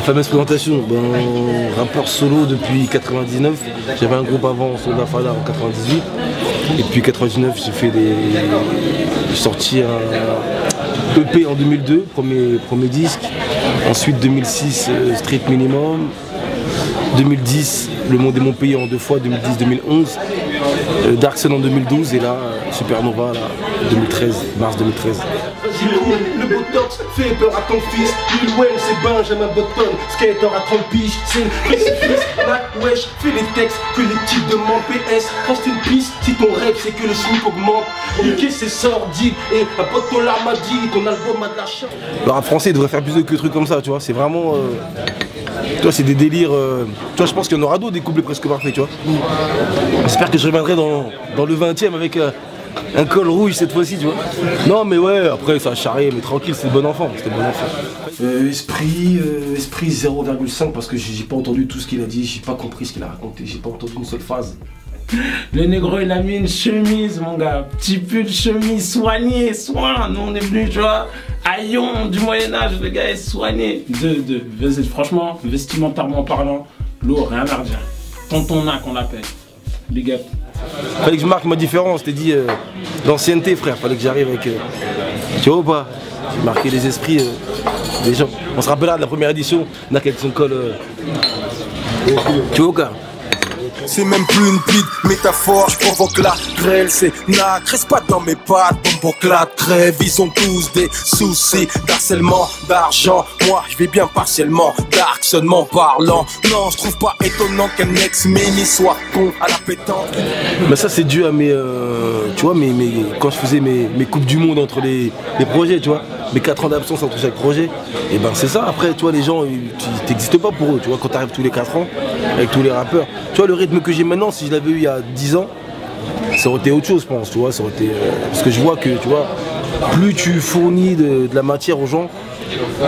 fameuse présentation, ben, rappeur solo depuis 99. J'avais un groupe avant, Soldat Fada en 98. Et puis 99, j'ai sorti un EP en 2002, premier disque. Ensuite 2006, Street Minimum. 2010, Le Monde est mon pays en 2 fois, 2010-2011. Dark Sun en 2012 et là, Supernova, là, 2013, mars 2013. Le botox fait peur à ton fils. Lil Wayne c'est Benjamin Button. Skater à 30 piges, c'est le crucifix. Mac Wesh fait les textes que les types demandent. PS, reste une piste si ton rêve c'est que le SMIC augmente. Niquer c'est sordide et un pote ton larme a dit ton album a de la chance. Le rap français devrait faire plus de trucs comme ça, tu vois. C'est vraiment... tu vois, c'est des délires... tu vois, je pense qu'il y en aura d'autres, des couplets presque parfaits, tu vois. J'espère que je reviendrai dans le 20e avec... un col rouge cette fois-ci, tu vois. Non mais ouais, après ça a charré, mais tranquille, c'était bon enfant, c'était bon enfant. Esprit 0,5 parce que j'ai pas entendu tout ce qu'il a dit, j'ai pas compris ce qu'il a raconté, j'ai pas entendu une seule phrase. Le négro il a mis une chemise mon gars, petit pull chemise soigné, soin, nous on est venu tu vois, à Lyon du Moyen-Âge, le gars est soigné. Franchement, vestimentairement parlant, l'eau rien à redire. Tonton Nac on l'appelle, big up. Fallait que je marque ma différence, je t'ai dit l'ancienneté frère, fallait que j'arrive avec... tu vois ou pas? J'ai marqué les esprits des gens. On se rappellera de la première édition, Nac avec son col... tu vois ou pas? C'est même plus une petite métaphore, je provoque la grêle, c'est Nac, reste pas dans mes pattes, bombe pour que la crève, ils ont tous des soucis d'harcèlement, d'argent, moi je vais bien partiellement, dark seulement parlant, non je trouve pas étonnant qu'un ex-mini soit con à la pétanque. Mais ça c'est dû à mes, tu vois, quand je faisais mes coupes du monde entre les projets, tu vois, mes 4 ans d'absence entre chaque projet, et ben c'est ça, après tu vois les gens, tu n'existes pas pour eux, tu vois, quand tu arrives tous les 4 ans, avec tous les rappeurs, tu vois le rythme que j'ai maintenant, si je l'avais eu il y a 10 ans, ça aurait été autre chose je pense, tu vois, ça aurait été, parce que je vois que, tu vois, plus tu fournis de la matière aux gens,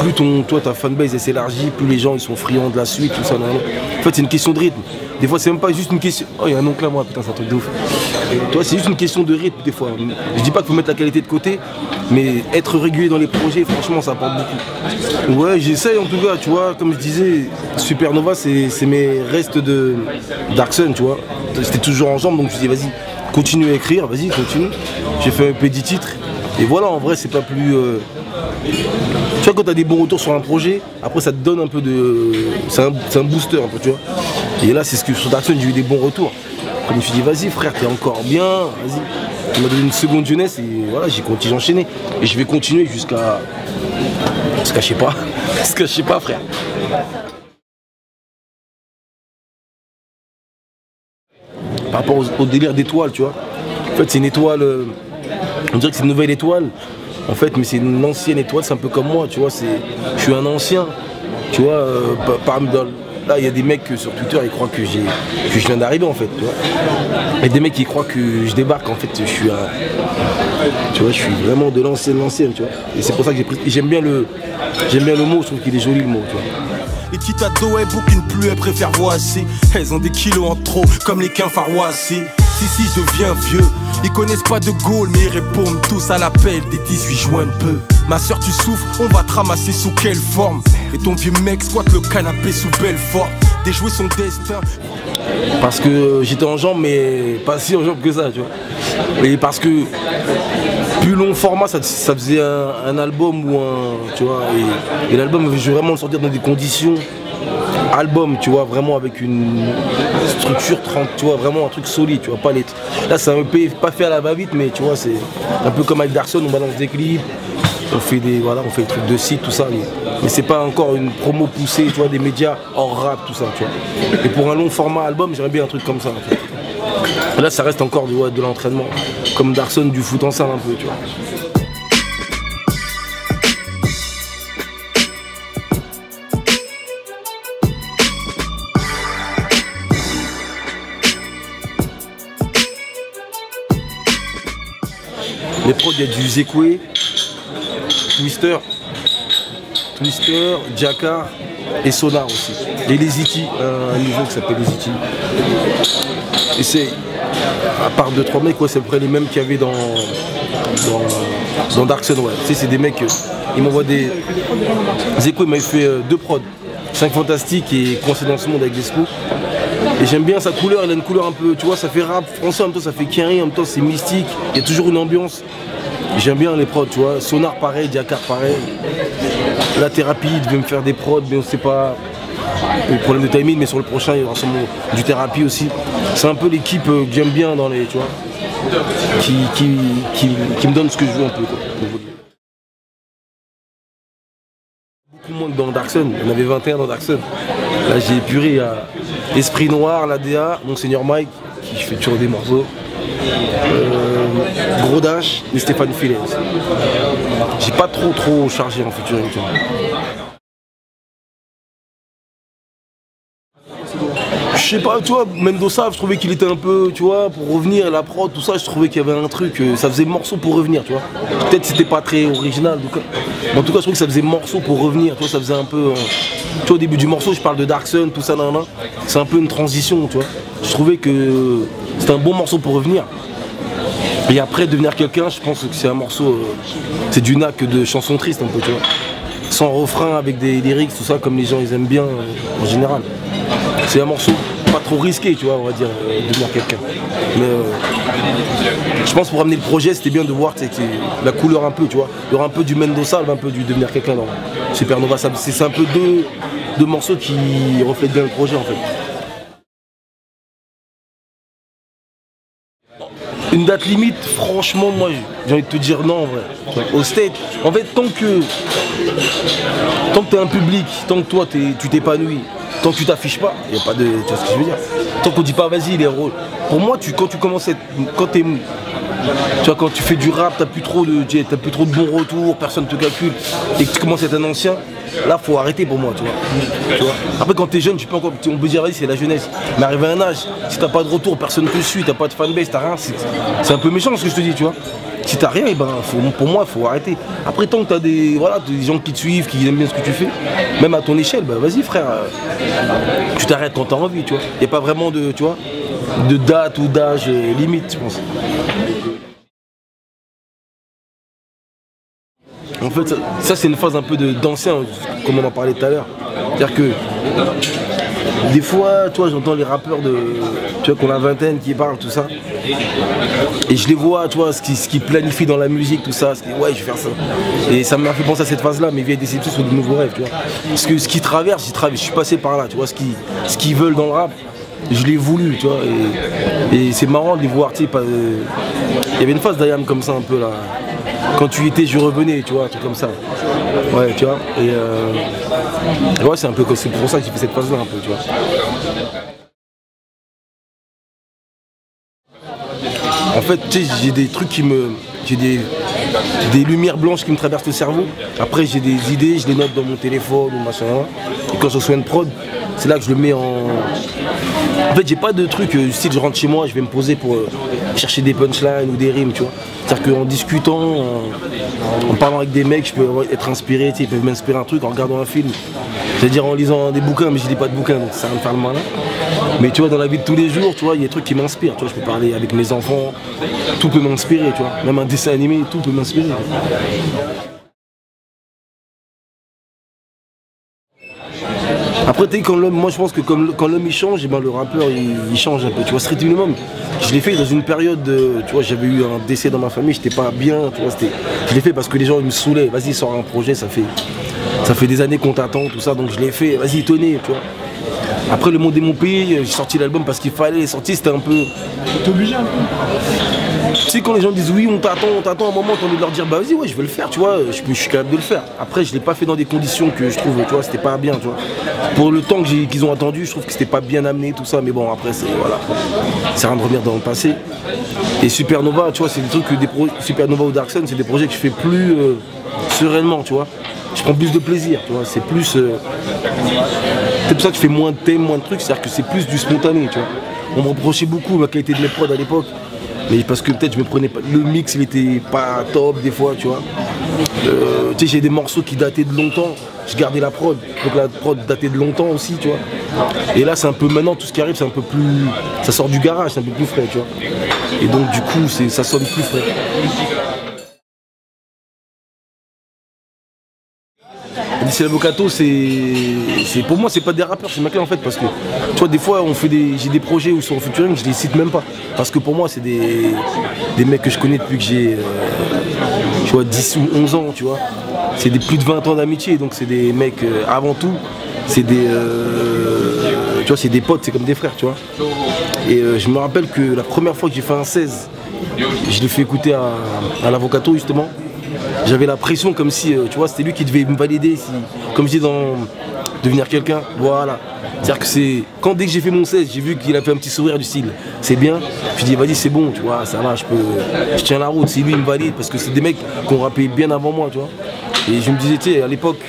plus ta fanbase elle s'élargit, plus les gens ils sont friands de la suite, tout ça. En fait c'est une question de rythme. Des fois c'est même pas juste une question. Oh il y a un oncle là moi, putain c'est un truc de ouf. Toi c'est juste une question de rythme des fois. Je dis pas qu'il faut mettre la qualité de côté, mais être régulier dans les projets, franchement ça apporte beaucoup. Ouais j'essaye en tout cas, tu vois, comme je disais, Supernova c'est mes restes de Dark Sun, tu vois. C'était toujours en jambes donc je me dis vas-y, continue à écrire, vas-y continue. J'ai fait un peu 10 titres. Et voilà, en vrai, c'est pas plus... Tu vois, quand t'as des bons retours sur un projet, après ça te donne un peu de... C'est un booster un peu, tu vois. Et là, c'est ce que sur Dark Sun, j'ai eu des bons retours. Comme je me suis dit, vas-y frère, t'es encore bien, vas-y. Tu m'as donné une seconde jeunesse et voilà, j'ai continué, j'enchaîné. Et je vais continuer jusqu'à je sais pas. Jusqu'à je sais pas, frère. Par rapport au délire d'étoiles, tu vois. En fait, c'est une étoile... on dirait que c'est une nouvelle étoile, en fait, mais c'est une ancienne étoile, c'est un peu comme moi, tu vois, je suis un ancien, tu vois, là il y a des mecs sur Twitter, ils croient que je viens d'arriver en fait, tu vois. Il y a des mecs qui croient que je débarque, en fait, je suis je suis vraiment de l'ancienne, tu vois. Et c'est pour ça que j'aime bien le mot, je trouve qu'il est joli le mot, tu vois. Les petites ados, elles bouquinent plus, elles préfèrent voici. Elles ont des kilos en trop, comme les quins pharoisis. Si je deviens vieux, ils connaissent pas de Gaulle, mais ils répondent tous à l'appel des 18 juin de peu. Ma soeur tu souffres, on va te ramasser sous quelle forme? Et ton vieux mec squatte le canapé sous Belfort. Déjouer son destin. Parce que j'étais en jambes, mais pas si en jambes que ça, tu vois. Et parce que plus long format, ça faisait un album ou un, tu vois. Et l'album, je veux vraiment le sortir dans des conditions album, tu vois, vraiment avec une structure 30, tu vois, vraiment un truc solide, tu vois, pas les... Là c'est un EP pas fait à la va-vite, mais tu vois, c'est un peu comme avec Dark Sun, on balance des clips, on fait des, voilà, on fait des trucs de site, tout ça, mais c'est pas encore une promo poussée, tu vois, des médias hors rap, tout ça, tu vois. Et pour un long format album, j'aimerais bien un truc comme ça, en fait. Là ça reste encore de l'entraînement, comme Dark Sun, du foot en salle un peu, tu vois. Les prods, il y a du Zekwe, Twister, Jacquard et Sonar aussi. Et les Iti, un niveau qui s'appelle les Iti. Et c'est, à part 2-3 mecs, ouais, c'est à peu près les mêmes qu'il y avait dans Dark Sun. Ouais. Tu sais, c'est des mecs, ils m'envoient des... Zekwe m'avait fait 2 prods. 5 Fantastiques et Coincé dans ce monde avec Despo. Et j'aime bien sa couleur, il a une couleur un peu, tu vois, ça fait rap français, en même temps ça fait Kenry, en même temps c'est mystique, il y a toujours une ambiance. J'aime bien les prods, tu vois, Sonar pareil, Diakar pareil. La thérapie, il devait me faire des prods, mais on sait pas, le problème de timing, mais sur le prochain il y aura sûrement du thérapie aussi. C'est un peu l'équipe que j'aime bien dans les, tu vois, qui me donne ce que je veux un peu, quoi. Beaucoup moins que dans Darkson, on avait 21 dans Darkson. Là j'ai épuré à Esprit Noir, l'ADA, Monseigneur Mike, qui fait toujours des morceaux. Gros Dash et Stéphane Filez. J'ai pas trop chargé en featuring. Je sais pas, tu vois, Mendoza, je trouvais qu'il était un peu, tu vois, pour revenir, la prod, tout ça, je trouvais qu'il y avait un truc, ça faisait morceau pour revenir, tu vois. Peut-être c'était pas très original, mais en tout cas, je trouvais que ça faisait morceau pour revenir, tu vois, ça faisait un peu. Tu vois, au début du morceau, je parle de Darkson, tout ça, c'est un peu une transition, tu vois. Je trouvais que c'était un bon morceau pour revenir. Et après, devenir quelqu'un, je pense que c'est un morceau, c'est du nac de chansons tristes, un peu, tu vois. Sans refrain, avec des lyrics, tout ça, comme les gens ils aiment bien en général. C'est un morceau pas trop risqué, tu vois, on va dire, devenir quelqu'un. Mais je pense pour amener le projet, c'était bien de voir la couleur un peu, tu vois. Il y aura un peu du Mendoza, un peu du devenir quelqu'un dans Supernova. C'est un peu deux morceaux qui reflètent bien le projet, en fait. Une date limite, franchement, moi j'ai envie de te dire non en vrai. Au State, en fait, tant que t'es un public, tant que toi tu t'épanouis, tant que tu t'affiches pas, il n'y a pas de. Tu vois ce que je veux dire? Tant qu'on dit pas vas-y les rôles. Pour moi, quand tu commences à être. Quand t'es. Tu vois, quand tu fais du rap, t'as plus trop de bons retours, personne te calcule, et que tu commences à être un ancien, là faut arrêter pour moi, tu vois. Après quand t'es jeune, tu peux encore, on peut dire vas-y c'est la jeunesse, mais arrivé à un âge, si t'as pas de retour, personne te suit, t'as pas de fanbase, t'as rien, c'est un peu méchant ce que je te dis, tu vois. Si t'as rien, pour moi il faut arrêter. Après tant que t'as des gens qui te suivent, qui aiment bien ce que tu fais, même à ton échelle, vas-y frère, tu t'arrêtes quand t'as envie, tu vois. Y a pas vraiment de, tu vois, de date ou d'âge limite, je pense. En fait, ça c'est une phase un peu d'ancien, comme on en parlait tout à l'heure. C'est-à-dire que des fois, toi, j'entends les rappeurs tu vois, qu'on a la vingtaine qui parlent, tout ça. Et je les vois, tu vois, ce qu'ils planifient dans la musique, tout ça. Ouais, je vais faire ça. Et ça m'a fait penser à cette phase-là, mes vieilles déceptions sont de nouveaux rêves, tu vois. Parce que ce qu'ils traversent, je suis passé par là, tu vois, ce qu'ils veulent dans le rap. Je l'ai voulu, tu vois, et c'est marrant de les voir, tu sais, il y avait une phase d'Ayam comme ça un peu là, quand tu y étais, je revenais, tu vois, un truc comme ça. Ouais, tu vois, et ouais, c'est un peu pour ça que j'ai fait cette phase là un peu, tu vois. En fait, tu sais, j'ai des trucs j'ai des lumières blanches qui me traversent le cerveau. Après, j'ai des idées, je les note dans mon téléphone ou machin. Et quand je reçois une prod, c'est là que je le mets en. En fait, j'ai pas de truc, style je rentre chez moi, je vais me poser pour chercher des punchlines ou des rimes, tu vois. C'est-à-dire qu'en discutant, en parlant avec des mecs, je peux être inspiré, ils peuvent m'inspirer un truc en regardant un film. C'est-à-dire en lisant des bouquins, mais je lis pas de bouquins, donc ça va me faire le malin. Mais tu vois, dans la vie de tous les jours, tu vois, il y a des trucs qui m'inspirent. Tu vois, je peux parler avec mes enfants, tout peut m'inspirer, tu vois. Même un dessin animé, tout peut m'inspirer. Après, quand l'homme, moi je pense que quand l'homme il change, et ben, le rappeur il change un peu. Tu vois, Street Minimum, je l'ai fait dans une période, tu vois, j'avais eu un décès dans ma famille, j'étais pas bien, tu vois, je l'ai fait parce que les gens ils me saoulaient. Vas-y, sors un projet, ça fait des années qu'on t'attend, tout ça, donc je l'ai fait, vas-y, tenez, tu vois. Après, Le Monde est mon pays, j'ai sorti l'album parce qu'il fallait les sortir, c'était un peu. T'es obligé un peu. Tu sais, quand les gens disent oui, on t'attend un moment, t'as envie de leur dire bah vas-y, ouais, je vais le faire, tu vois, je suis capable de le faire. Après, je l'ai pas fait dans des conditions que je trouve, tu vois, c'était pas bien, tu vois. Pour le temps qu'ils ont attendu, je trouve que c'était pas bien amené, tout ça, mais bon, après, c'est rien de revenir dans le passé. Et Supernova, tu vois, c'est des trucs que Supernova ou Darkson, c'est des projets que je fais plus sereinement, tu vois. Je prends plus de plaisir, tu vois, c'est plus. C'est pour ça que je fais moins de thèmes, moins de trucs, c'est-à-dire que c'est plus du spontané, tu vois. On me reprochait beaucoup la qualité de mes prods à l'époque, mais parce que peut-être je me prenais pas. Le mix il était pas top des fois, tu vois. Tu sais, j'ai des morceaux qui dataient de longtemps, je gardais la prod, donc la prod datait de longtemps aussi, tu vois. Et là c'est un peu maintenant tout ce qui arrive c'est un peu plus. Ça sort du garage, c'est un peu plus frais, tu vois. Et donc du coup ça sonne plus frais. DC Avocato, pour moi, c'est pas des rappeurs, ces mecs-là en fait, parce que tu vois, des fois, j'ai des projets où sur le featuring, je les cite même pas, parce que pour moi, c'est des mecs que je connais depuis que j'ai, tu vois, 10 ou 11 ans, tu vois. C'est des plus de 20 ans d'amitié, donc c'est des mecs, avant tout, c'est des, tu vois, c'est des potes, c'est comme des frères, tu vois. Et je me rappelle que la première fois que j'ai fait un 16, je l'ai fait écouter à l'Avocato justement. J'avais la pression comme si, tu vois, c'était lui qui devait me valider, comme je dis dans devenir quelqu'un, voilà. C'est-à-dire que c'est, dès que j'ai fait mon 16, j'ai vu qu'il a fait un petit sourire du style, c'est bien, je dis vas-y c'est bon, tu vois, ça va, je tiens la route, si lui il me valide, parce que c'est des mecs qui ont rappé bien avant moi, tu vois. Et je me disais, tu sais, à l'époque,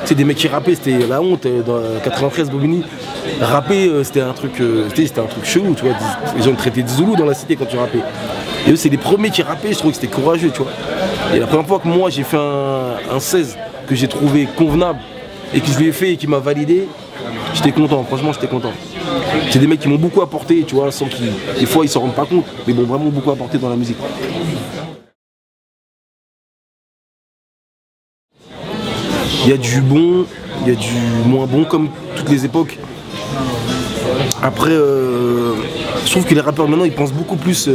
tu sais, des mecs qui rappaient, c'était la honte, dans 93, Bobigny, rapper c'était un truc chelou, tu vois, les gens me traitaient de Zoulou dans la cité quand tu rappais. Et eux c'est les premiers qui rappaient, je trouvais que c'était courageux, tu vois. Et la première fois que moi j'ai fait un 16 que j'ai trouvé convenable et que je lui ai fait et qui m'a validé, j'étais content, franchement j'étais content. C'est des mecs qui m'ont beaucoup apporté, tu vois, sans qu'ils, des fois ils s'en rendent pas compte, mais m'ont vraiment beaucoup apporté dans la musique. Il y a du bon, il y a du moins bon comme toutes les époques. Après, je trouve que les rappeurs maintenant ils pensent beaucoup plus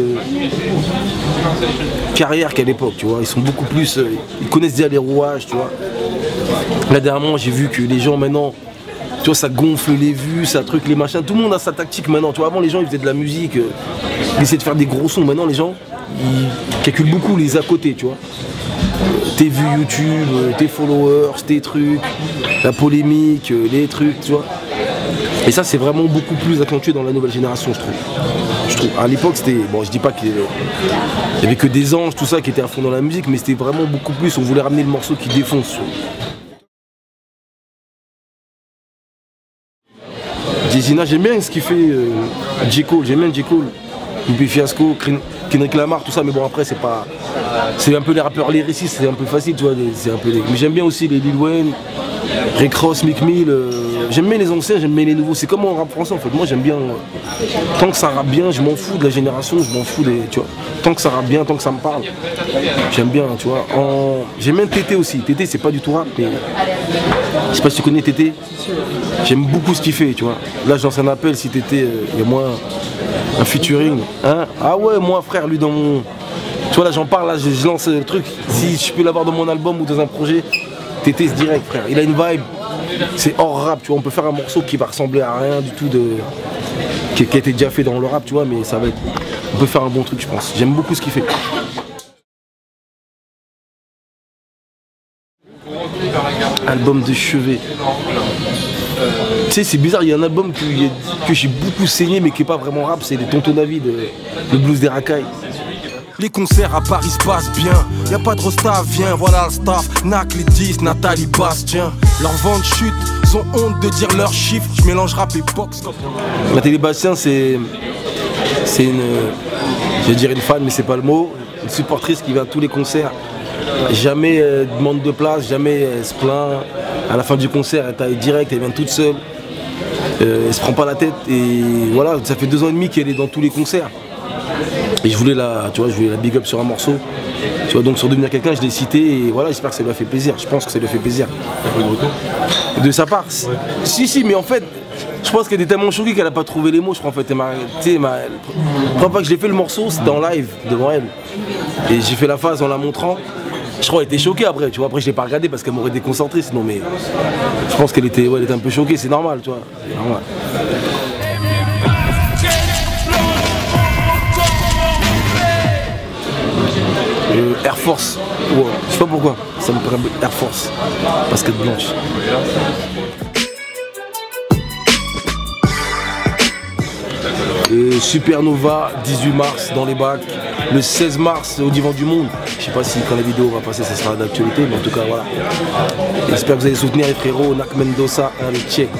carrière qu'à l'époque, tu vois. Ils sont beaucoup plus, ils connaissent déjà les rouages, tu vois. Là dernièrement j'ai vu que les gens maintenant, tu vois, ça gonfle les vues, ça truc les machins. Tout le monde a sa tactique maintenant, tu vois. Avant les gens ils faisaient de la musique, ils essayaient de faire des gros sons. Maintenant les gens ils calculent beaucoup les à côté, tu vois. Tes vues YouTube, tes followers, tes trucs, la polémique, les trucs, tu vois. Et ça c'est vraiment beaucoup plus accentué dans la nouvelle génération, je trouve. À l'époque c'était, bon je dis pas qu'il y avait que des anges, tout ça qui étaient à fond dans la musique, mais c'était vraiment beaucoup plus, on voulait ramener le morceau qui défonce. Jay-Z, j'aime bien ce qu'il fait, J. Cole, j'aime bien J. Cole, Lupe Fiasco, Kendrick Lamar, tout ça, mais bon après c'est pas, c'est un peu les rappeurs lyricistes, c'est un peu facile, tu vois, mais j'aime bien aussi les Lil Wayne, Rick Ross, Meek Mill, j'aime bien les anciens, j'aime bien les nouveaux, c'est comme en rap français en fait, moi j'aime bien, tant que ça rappe bien, je m'en fous de la génération, je m'en fous des, tu vois, tant que ça rappe bien, tant que ça me parle, j'aime bien, tu vois, j'aime bien Tété aussi, Tété c'est pas du tout rap, mais je sais pas si tu connais Tété, j'aime beaucoup ce qu'il fait, tu vois, là je lance un appel, si Tété, il y a moi un featuring, hein, ah ouais moi frère, lui dans mon, tu vois là j'en parle, là je lance le truc, si je peux l'avoir dans mon album ou dans un projet, Tété c'est direct frère, il a une vibe, c'est hors rap, tu vois, on peut faire un morceau qui va ressembler à rien du tout qui a été déjà fait dans le rap, tu vois, mais ça va être, on peut faire un bon truc je pense, j'aime beaucoup ce qu'il fait. Album de chevet. Tu sais c'est bizarre, il y a un album que j'ai beaucoup saigné mais qui n'est pas vraiment rap, c'est les Tonton David, le blues des racailles. Les concerts à Paris se passent bien, y'a pas de staff, viens, voilà le staff. Nac, les 10, Nathalie, Bastien. Leurs ventes chutent, ils ont honte de dire leurs chiffres. Je mélange rap et box. Nathalie Bastien, c'est une, je vais dire une fan, mais c'est pas le mot, une supportrice qui va à tous les concerts. Jamais demande de place, jamais elle se plaint. À la fin du concert, elle taille direct, elle vient toute seule. Elle se prend pas la tête et voilà, ça fait 2 ans et demi qu'elle est dans tous les concerts. Et je voulais la big up sur un morceau. Tu vois, donc sur Devenir quelqu'un, je l'ai cité et voilà, j'espère que ça lui a fait plaisir. Je pense que ça lui a fait plaisir. De sa part, ouais. Si, mais en fait, je pense qu'elle était tellement choquée qu'elle n'a pas trouvé les mots. Je crois en fait, la première fois que je l'ai fait le morceau, c'était en live devant elle. Et j'ai fait la phase en la montrant. Je crois qu'elle était choquée après, tu vois. Après, je l'ai pas regardé parce qu'elle m'aurait déconcentré sinon, mais je pense qu'elle était, elle était un peu choquée, c'est normal, tu vois. C'est normal. Air Force, wow. Je sais pas pourquoi, ça me paraît Air Force, basket blanche. Supernova, 18 mars dans les bacs, le 16 mars au Divan du Monde. Je sais pas si quand la vidéo va passer ça sera d'actualité, mais en tout cas voilà. J'espère que vous allez soutenir les frérots, Nac Mendoza, avec Tchèque.